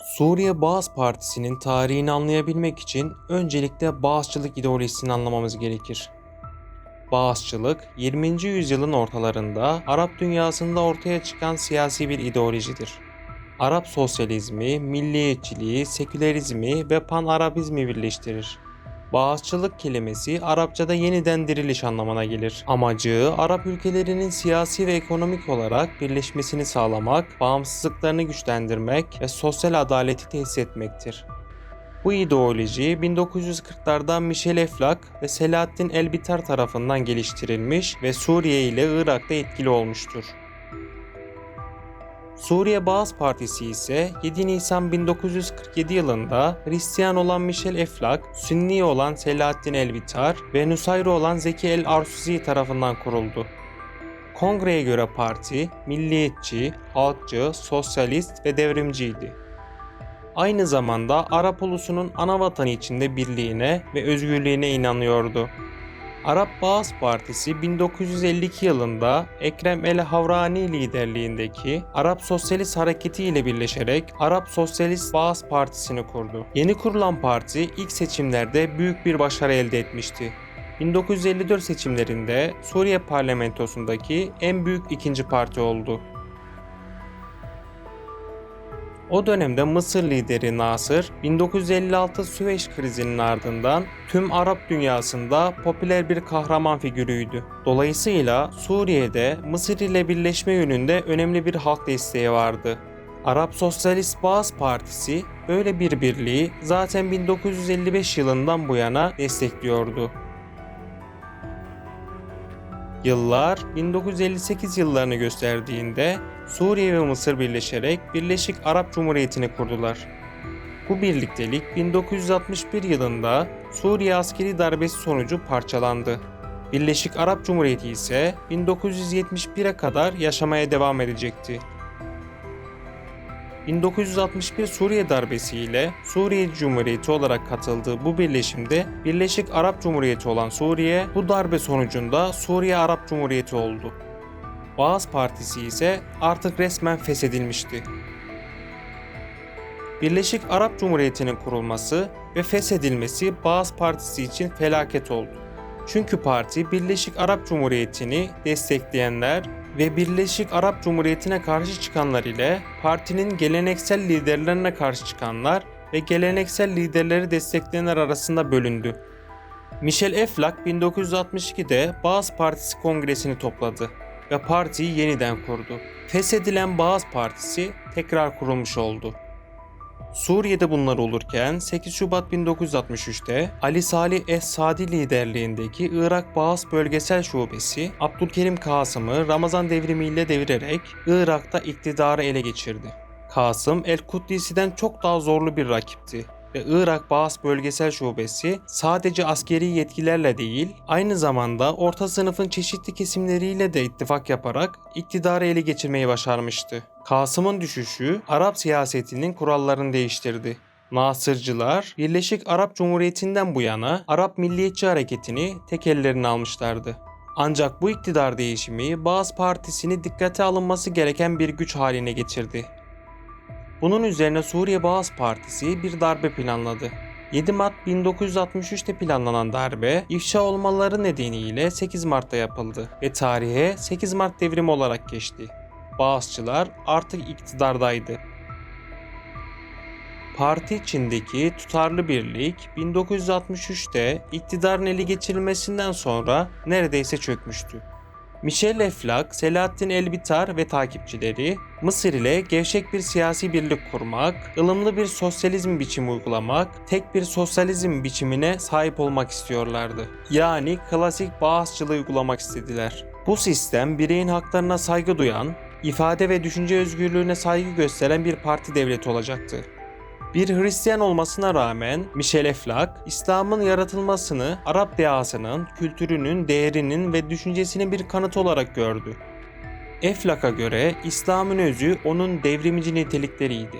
Suriye Baas Partisi'nin tarihini anlayabilmek için öncelikle Baasçılık ideolojisini anlamamız gerekir. Baasçılık, 20. yüzyılın ortalarında Arap dünyasında ortaya çıkan siyasi bir ideolojidir. Arap sosyalizmi, milliyetçiliği, sekülerizmi ve pan-Arabizmi birleştirir. Bağızçılık kelimesi Arapçada yeniden diriliş anlamına gelir. Amacı Arap ülkelerinin siyasi ve ekonomik olarak birleşmesini sağlamak, bağımsızlıklarını güçlendirmek ve sosyal adaleti tesis etmektir. Bu ideoloji 1940'larda Michel Eflak ve Selahattin Elbitar tarafından geliştirilmiş ve Suriye ile Irak'ta etkili olmuştur. Suriye Baas Partisi ise 7 Nisan 1947 yılında Hristiyan olan Michel Eflak, Sünni olan Selahattin Elbitar ve Nusayri olan Zeki el-Arsuzi tarafından kuruldu. Kongreye göre parti, milliyetçi, halkçı, sosyalist ve devrimciydi. Aynı zamanda Arap ulusunun ana vatanı içinde birliğine ve özgürlüğüne inanıyordu. Arap Baas Partisi 1952 yılında Ekrem el-Havrani liderliğindeki Arap Sosyalist Hareketi ile birleşerek Arap Sosyalist Baas Partisi'ni kurdu. Yeni kurulan parti ilk seçimlerde büyük bir başarı elde etmişti. 1954 seçimlerinde Suriye parlamentosundaki en büyük ikinci parti oldu. O dönemde Mısır lideri Nasır, 1956 Süveyş krizinin ardından tüm Arap dünyasında popüler bir kahraman figürüydü. Dolayısıyla Suriye'de Mısır ile birleşme yönünde önemli bir halk desteği vardı. Arap Sosyalist Baas Partisi böyle bir birliği zaten 1955 yılından bu yana destekliyordu. Yıllar 1958 yıllarını gösterdiğinde Suriye ve Mısır birleşerek Birleşik Arap Cumhuriyeti'ni kurdular. Bu birliktelik 1961 yılında Suriye askeri darbesi sonucu parçalandı. Birleşik Arap Cumhuriyeti ise 1971'e kadar yaşamaya devam edecekti. 1961 Suriye darbesi ile Suriye Cumhuriyeti olarak katıldığı bu birleşimde Birleşik Arap Cumhuriyeti olan Suriye, bu darbe sonucunda Suriye Arap Cumhuriyeti oldu. Baas Partisi ise artık resmen feshedilmişti. Birleşik Arap Cumhuriyeti'nin kurulması ve feshedilmesi Baas Partisi için felaket oldu. Çünkü parti Birleşik Arap Cumhuriyeti'ni destekleyenler ve Birleşik Arap Cumhuriyeti'ne karşı çıkanlar ile partinin geleneksel liderlerine karşı çıkanlar ve geleneksel liderleri destekleyenler arasında bölündü. Michel Eflak 1962'de Baas Partisi Kongresini topladı ve partiyi yeniden kurdu. Feshedilen Baas Partisi tekrar kurulmuş oldu. Suriye'de bunlar olurken 8 Şubat 1963'te Ali Salih Es-Sadi liderliğindeki Irak Baas Bölgesel Şubesi Abdülkerim Kasım'ı Ramazan devrimiyle devirerek Irak'ta iktidarı ele geçirdi. Kasım El-Kuddisi'den çok daha zorlu bir rakipti ve Irak Baas Bölgesel Şubesi sadece askeri yetkilerle değil, aynı zamanda orta sınıfın çeşitli kesimleriyle de ittifak yaparak iktidarı ele geçirmeyi başarmıştı. Kasım'ın düşüşü Arap siyasetinin kurallarını değiştirdi. Nasırcılar, Birleşik Arap Cumhuriyeti'nden bu yana Arap Milliyetçi Hareketi'ni tek ellerine almışlardı. Ancak bu iktidar değişimi Baas Partisi'ni dikkate alınması gereken bir güç haline getirdi. Bunun üzerine Suriye Baas Partisi bir darbe planladı. 7 Mart 1963'te planlanan darbe, ifşa olmaları nedeniyle 8 Mart'ta yapıldı ve tarihe 8 Mart devrimi olarak geçti. Baasçılar artık iktidardaydı. Parti içindeki tutarlı birlik 1963'te iktidarın ele geçirilmesinden sonra neredeyse çökmüştü. Michel Eflak, Selahattin Elbitar ve takipçileri Mısır ile gevşek bir siyasi birlik kurmak, ılımlı bir sosyalizm biçimi uygulamak, tek bir sosyalizm biçimine sahip olmak istiyorlardı. Yani klasik Baasçılığı uygulamak istediler. Bu sistem bireyin haklarına saygı duyan, ifade ve düşünce özgürlüğüne saygı gösteren bir parti devleti olacaktı. Bir Hristiyan olmasına rağmen Michel Eflak, İslam'ın yaratılmasını Arap dehasının, kültürünün, değerinin ve düşüncesinin bir kanıtı olarak gördü. Eflak'a göre İslam'ın özü onun devrimci nitelikleriydi.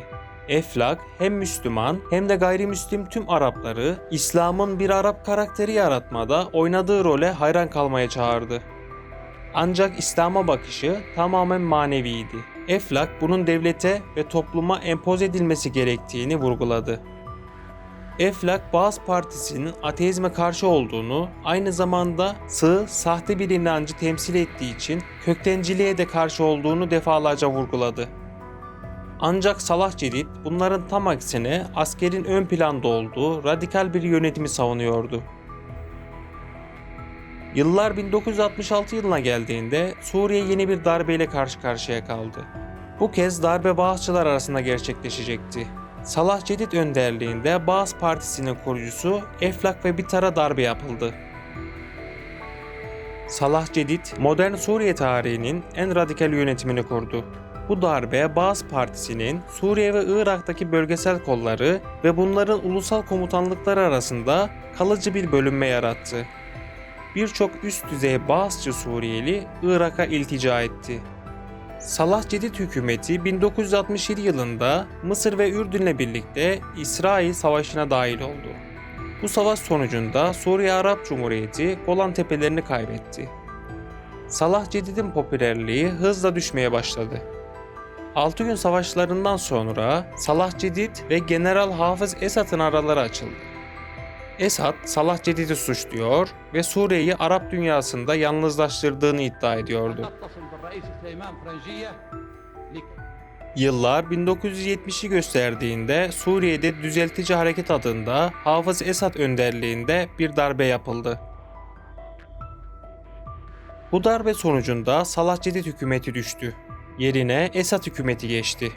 Eflak hem Müslüman hem de gayrimüslim tüm Arapları İslam'ın bir Arap karakteri yaratmada oynadığı role hayran kalmaya çağırdı. Ancak İslam'a bakışı tamamen maneviydi. Eflak bunun devlete ve topluma empoze edilmesi gerektiğini vurguladı. Eflak, Baas Partisi'nin ateizme karşı olduğunu, aynı zamanda sığ, sahte bir inancı temsil ettiği için köktenciliğe de karşı olduğunu defalarca vurguladı. Ancak Salah Cedid bunların tam aksine askerin ön planda olduğu radikal bir yönetimi savunuyordu. Yıllar 1966 yılına geldiğinde Suriye yeni bir darbeyle karşı karşıya kaldı. Bu kez darbe Baasçılar arasında gerçekleşecekti. Salah Cedid önderliğinde Baas Partisi'nin kurucusu Eflak ve Bitar'a darbe yapıldı. Salah Cedid, modern Suriye tarihinin en radikal yönetimini kurdu. Bu darbe Baas Partisi'nin Suriye ve Irak'taki bölgesel kolları ve bunların ulusal komutanlıkları arasında kalıcı bir bölünme yarattı. Birçok üst düzey Baasçı Suriyeli Irak'a iltica etti. Salah Cedid hükümeti 1967 yılında Mısır ve Ürdün'le birlikte İsrail Savaşı'na dahil oldu. Bu savaş sonucunda Suriye Arap Cumhuriyeti Golan Tepelerini kaybetti. Salah Cedid'in popülerliği hızla düşmeye başladı. 6 gün savaşlarından sonra Salah Cedid ve General Hafız Esad'ın araları açıldı. Esad, Salah Cedid'i suçluyor ve Suriye'yi Arap dünyasında yalnızlaştırdığını iddia ediyordu. Yıllar 1970'i gösterdiğinde Suriye'de Düzeltici Hareket adında Hafız Esad önderliğinde bir darbe yapıldı. Bu darbe sonucunda Salah Cedid hükümeti düştü. Yerine Esad hükümeti geçti.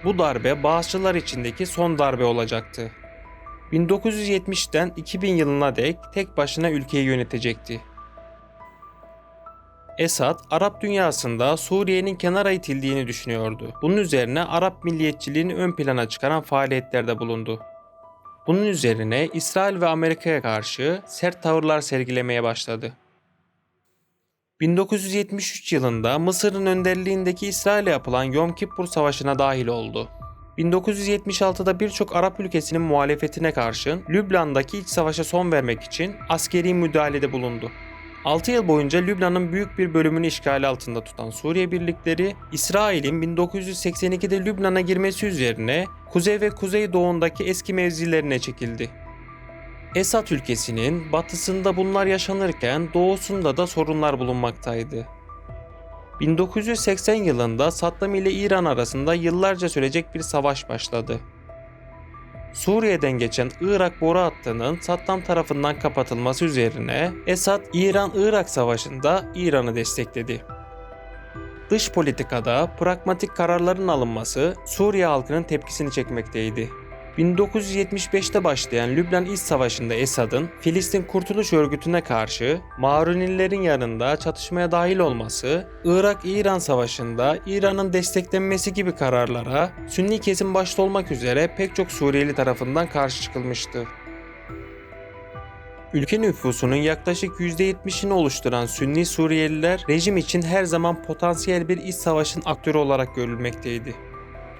Bu darbe Baasçılar içindeki son darbe olacaktı. 1970'ten 2000 yılına dek tek başına ülkeyi yönetecekti. Esad, Arap dünyasında Suriye'nin kenara itildiğini düşünüyordu. Bunun üzerine Arap milliyetçiliğini ön plana çıkaran faaliyetlerde bulundu. Bunun üzerine İsrail ve Amerika'ya karşı sert tavırlar sergilemeye başladı. 1973 yılında Mısır'ın önderliğindeki İsrail'e yapılan Yom Kippur Savaşı'na dahil oldu. 1976'da birçok Arap ülkesinin muhalefetine karşın Lübnan'daki iç savaşa son vermek için askeri müdahalede bulundu. 6 yıl boyunca Lübnan'ın büyük bir bölümünü işgali altında tutan Suriye birlikleri, İsrail'in 1982'de Lübnan'a girmesi üzerine kuzey ve kuzeydoğundaki eski mevzilerine çekildi. Esad ülkesinin batısında bunlar yaşanırken doğusunda da sorunlar bulunmaktaydı. 1980 yılında Saddam ile İran arasında yıllarca sürecek bir savaş başladı. Suriye'den geçen Irak boru hattının Saddam tarafından kapatılması üzerine Esad, İran-Irak savaşında İran'ı destekledi. Dış politikada pragmatik kararların alınması Suriye halkının tepkisini çekmekteydi. 1975'te başlayan Lübnan İç Savaşı'nda Esad'ın Filistin Kurtuluş Örgütü'ne karşı Marunilerin yanında çatışmaya dahil olması, Irak-İran Savaşı'nda İran'ın desteklenmesi gibi kararlara Sünni kesim başta olmak üzere pek çok Suriyeli tarafından karşı çıkılmıştı. Ülke nüfusunun yaklaşık %70'ini oluşturan Sünni Suriyeliler rejim için her zaman potansiyel bir iç savaşın aktörü olarak görülmekteydi.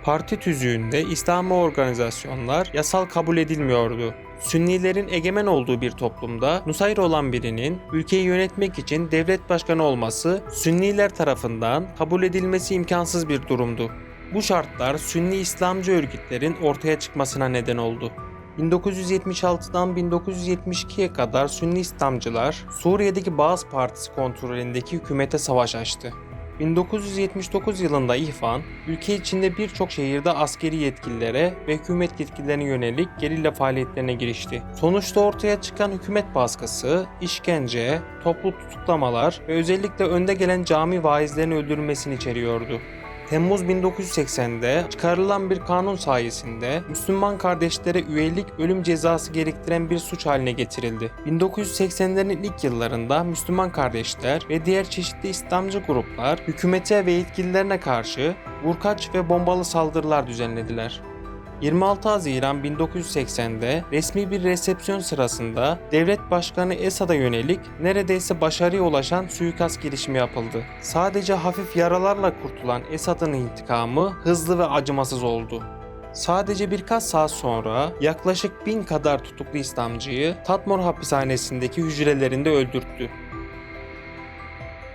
Parti tüzüğünde İslami organizasyonlar yasal kabul edilmiyordu. Sünnilerin egemen olduğu bir toplumda Nusayr olan birinin ülkeyi yönetmek için devlet başkanı olması Sünniler tarafından kabul edilmesi imkansız bir durumdu. Bu şartlar Sünni İslamcı örgütlerin ortaya çıkmasına neden oldu. 1976'dan 1972'ye kadar Sünni İslamcılar Suriye'deki Baas Partisi kontrolündeki hükümete savaş açtı. 1979 yılında İhvan, ülke içinde birçok şehirde askeri yetkililere ve hükümet yetkililerine yönelik gerilla faaliyetlerine girişti. Sonuçta ortaya çıkan hükümet baskısı, işkence, toplu tutuklamalar ve özellikle önde gelen cami vaizlerini öldürülmesini içeriyordu. Temmuz 1980'de çıkarılan bir kanun sayesinde Müslüman kardeşlere üyelik ölüm cezası gerektiren bir suç haline getirildi. 1980'lerin ilk yıllarında Müslüman kardeşler ve diğer çeşitli İslamcı gruplar hükümete ve yetkililerine karşı vurkaç ve bombalı saldırılar düzenlediler. 26 Haziran 1980'de resmi bir resepsiyon sırasında devlet başkanı Esad'a yönelik neredeyse başarıya ulaşan suikast girişimi yapıldı. Sadece hafif yaralarla kurtulan Esad'ın intikamı hızlı ve acımasız oldu. Sadece birkaç saat sonra yaklaşık 1000 kadar tutuklu İslamcıyı Tatmor hapishanesindeki hücrelerinde öldürttü.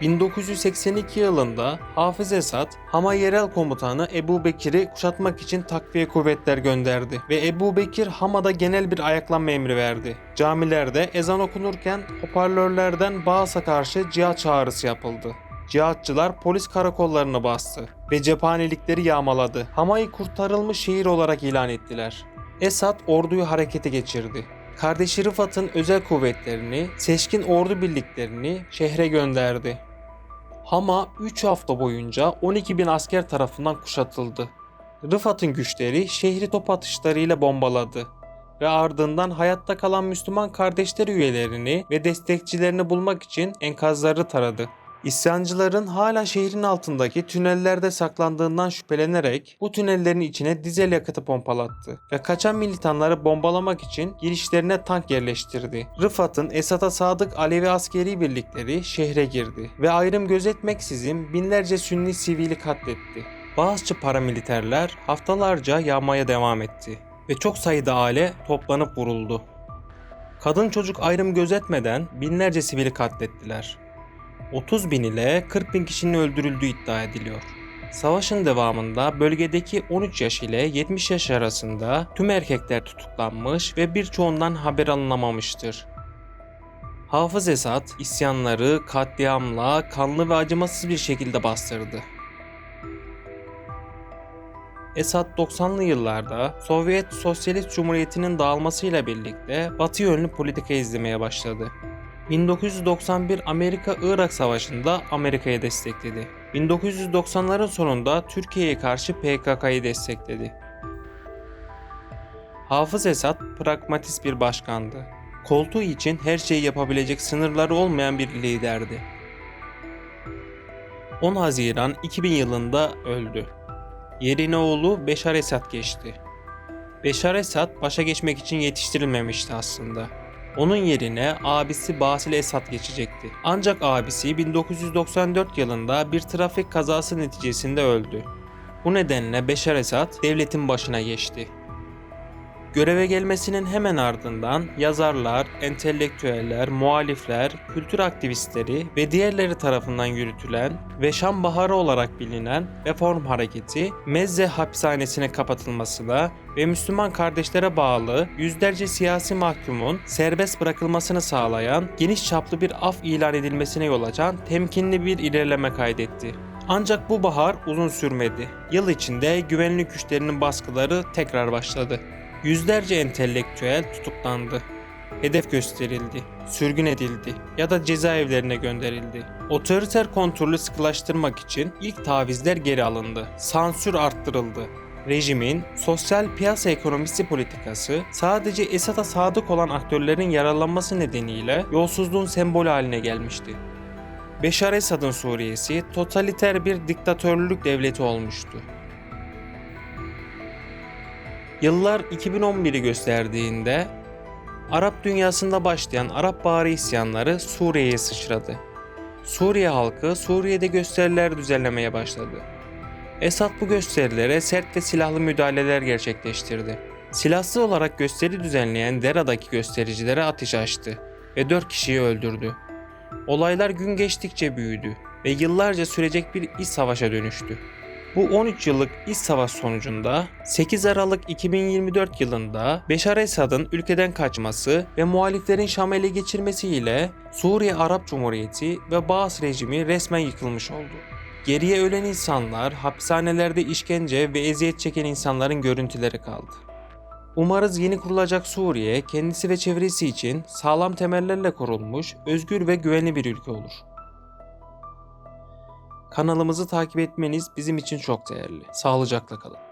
1982 yılında Hafız Esad, Hama Yerel Komutanı Ebu Bekir'i kuşatmak için takviye kuvvetler gönderdi ve Ebu Bekir Hama'da genel bir ayaklanma emri verdi. Camilerde ezan okunurken hoparlörlerden Baas'a karşı cihat çağrısı yapıldı. Cihatçılar polis karakollarını bastı ve cephanelikleri yağmaladı. Hama'yı kurtarılmış şehir olarak ilan ettiler. Esad orduyu harekete geçirdi. Kardeşi Rıfat'ın özel kuvvetlerini, seçkin ordu birliklerini şehre gönderdi. Hama 3 hafta boyunca 12 bin asker tarafından kuşatıldı. Rıfat'ın güçleri şehri top atışlarıyla bombaladı ve ardından hayatta kalan Müslüman kardeşleri üyelerini ve destekçilerini bulmak için enkazları taradı. İsyancıların hala şehrin altındaki tünellerde saklandığından şüphelenerek bu tünellerin içine dizel yakıtı pompalattı ve kaçan militanları bombalamak için girişlerine tank yerleştirdi. Rıfat'ın Esad'a sadık Alevi askeri birlikleri şehre girdi ve ayrım gözetmeksizin binlerce Sünni sivili katletti. Bazı paramiliterler haftalarca yağmaya devam etti ve çok sayıda aile toplanıp vuruldu. Kadın çocuk ayrım gözetmeden binlerce sivili katlettiler. 30 bin ile 40 bin kişinin öldürüldüğü iddia ediliyor. Savaşın devamında bölgedeki 13 yaş ile 70 yaş arasında tüm erkekler tutuklanmış ve birçoğundan haber alınamamıştır. Hafız Esad isyanları katliamla kanlı ve acımasız bir şekilde bastırdı. Esad 90'lı yıllarda Sovyet Sosyalist Cumhuriyeti'nin dağılmasıyla birlikte Batı yönlü politika izlemeye başladı. 1991 Amerika-Irak Savaşı'nda Amerika'yı destekledi. 1990'ların sonunda Türkiye'ye karşı PKK'yı destekledi. Hafız Esad pragmatist bir başkandı. Koltuğu için her şeyi yapabilecek sınırları olmayan bir liderdi. 10 Haziran 2000 yılında öldü. Yerine oğlu Beşar Esad geçti. Beşar Esad başa geçmek için yetiştirilmemişti aslında. Onun yerine abisi Basil Esad geçecekti. Ancak abisi 1994 yılında bir trafik kazası neticesinde öldü. Bu nedenle Beşar Esad devletin başına geçti. Göreve gelmesinin hemen ardından yazarlar, entelektüeller, muhalifler, kültür aktivistleri ve diğerleri tarafından yürütülen ve Şam Baharı olarak bilinen Reform Hareketi, Mezze hapishanesine kapatılmasına ve Müslüman kardeşlere bağlı yüzlerce siyasi mahkumun serbest bırakılmasını sağlayan geniş çaplı bir af ilan edilmesine yol açan temkinli bir ilerleme kaydetti. Ancak bu bahar uzun sürmedi. Yıl içinde güvenlik güçlerinin baskıları tekrar başladı. Yüzlerce entelektüel tutuklandı, hedef gösterildi, sürgün edildi ya da cezaevlerine gönderildi. Otoriter kontrolü sıkılaştırmak için ilk tavizler geri alındı, sansür arttırıldı. Rejimin sosyal piyasa ekonomisi politikası sadece Esad'a sadık olan aktörlerin yararlanması nedeniyle yolsuzluğun sembolü haline gelmişti. Beşar Esad'ın Suriye'si totaliter bir diktatörlük devleti olmuştu. Yıllar 2011'i gösterdiğinde Arap dünyasında başlayan Arap Baharı isyanları Suriye'ye sıçradı. Suriye halkı Suriye'de gösteriler düzenlemeye başladı. Esad bu gösterilere sert ve silahlı müdahaleler gerçekleştirdi. Silahsız olarak gösteri düzenleyen Dera'daki göstericilere ateş açtı ve 4 kişiyi öldürdü. Olaylar gün geçtikçe büyüdü ve yıllarca sürecek bir iç savaşa dönüştü. Bu 13 yıllık iç savaş sonucunda 8 Aralık 2024 yılında Beşar Esad'ın ülkeden kaçması ve muhaliflerin Şam'ı ele geçirmesiyle Suriye Arap Cumhuriyeti ve Baas rejimi resmen yıkılmış oldu. Geriye ölen insanlar, hapishanelerde işkence ve eziyet çeken insanların görüntüleri kaldı. Umarız yeni kurulacak Suriye kendisi ve çevresi için sağlam temellerle kurulmuş, özgür ve güvenli bir ülke olur. Kanalımızı takip etmeniz bizim için çok değerli. Sağlıcakla kalın.